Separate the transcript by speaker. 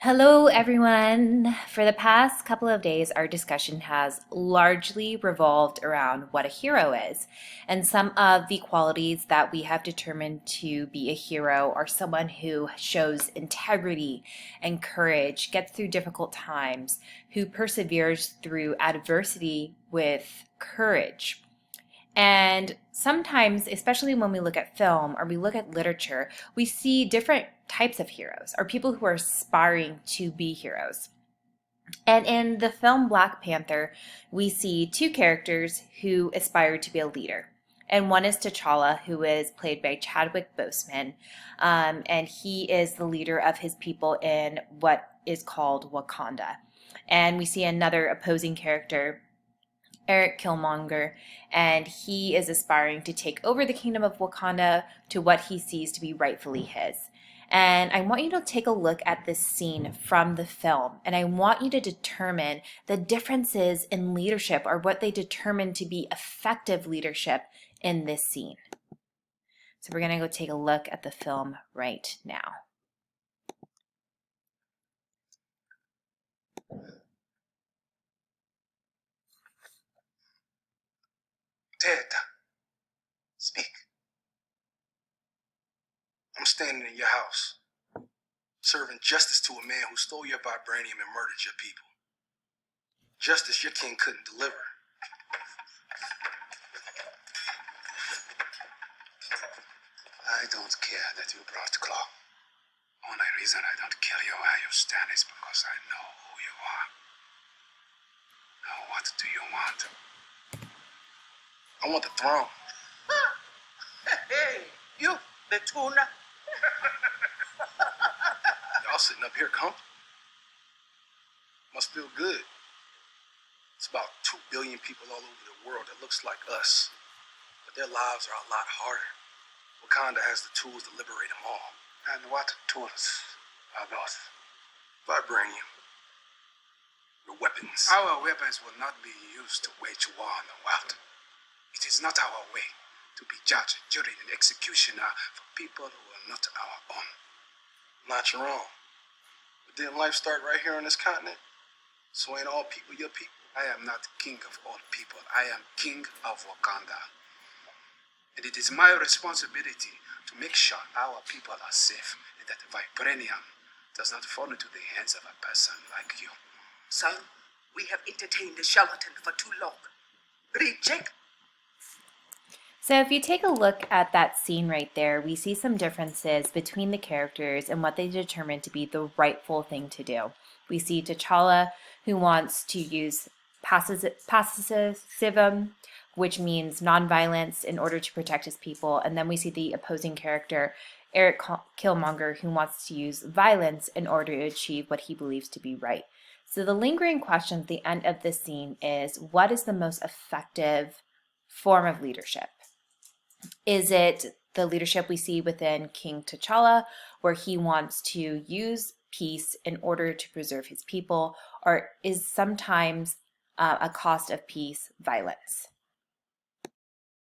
Speaker 1: Hello, everyone. For the past couple of days, our discussion has largely revolved around what a hero is. And some of the qualities that we have determined to be a hero are someone who shows integrity and courage, gets through difficult times, who perseveres through adversity with courage. And sometimes, especially when we look at film or we look at literature, we see different types of heroes or people who are aspiring to be heroes. And in the film Black Panther, we see two characters who aspire to be a leader. And one is T'Challa, who is played by Chadwick Boseman. And he is the leader of his people in what is called Wakanda. And we see another opposing character, Eric Killmonger, and he is aspiring to take over the kingdom of Wakanda to what he sees to be rightfully his. And I want you to take a look at this scene from the film, and I want you to determine the differences in leadership or what they determine to be effective leadership in this scene. So we're going to go take a look at the film right now.
Speaker 2: Ted, speak. I'm standing in your house, serving justice to a man who stole your vibranium and murdered your people. Justice your king couldn't deliver. I don't care that you brought Claw. Only reason I don't kill you where you stand is because I know who you are. Now, what do you want? I want the throne.
Speaker 3: Hey, you, the tuna.
Speaker 2: Y'all sitting up here comfortable. Must feel good. It's about 2 billion people all over the world that looks like us, but their lives are a lot harder. Wakanda has the tools to liberate them all. And what tools are those? Vibranium. Your weapons.
Speaker 3: Our weapons will not be used to wage war on the world. It is not our way to be judge, jury, and executioner for people who are not our own.
Speaker 2: Not your own. But didn't life start right here on this continent? So ain't all people your people?
Speaker 3: I am not king of all people. I am king of Wakanda. And it is my responsibility to make sure our people are safe and that vibranium does not fall into the hands of a person like you.
Speaker 4: Son, we have entertained the charlatan for too long. Reject.
Speaker 1: So if you take a look at that scene right there, we see some differences between the characters and what they determine to be the rightful thing to do. We see T'Challa, who wants to use pacifism, which means nonviolence, in order to protect his people. And then we see the opposing character, Eric Killmonger, who wants to use violence in order to achieve what he believes to be right. So the lingering question at the end of this scene is, what is the most effective form of leadership? Is it the leadership we see within King T'Challa, where he wants to use peace in order to preserve his people, or is sometimes a cost of peace violence?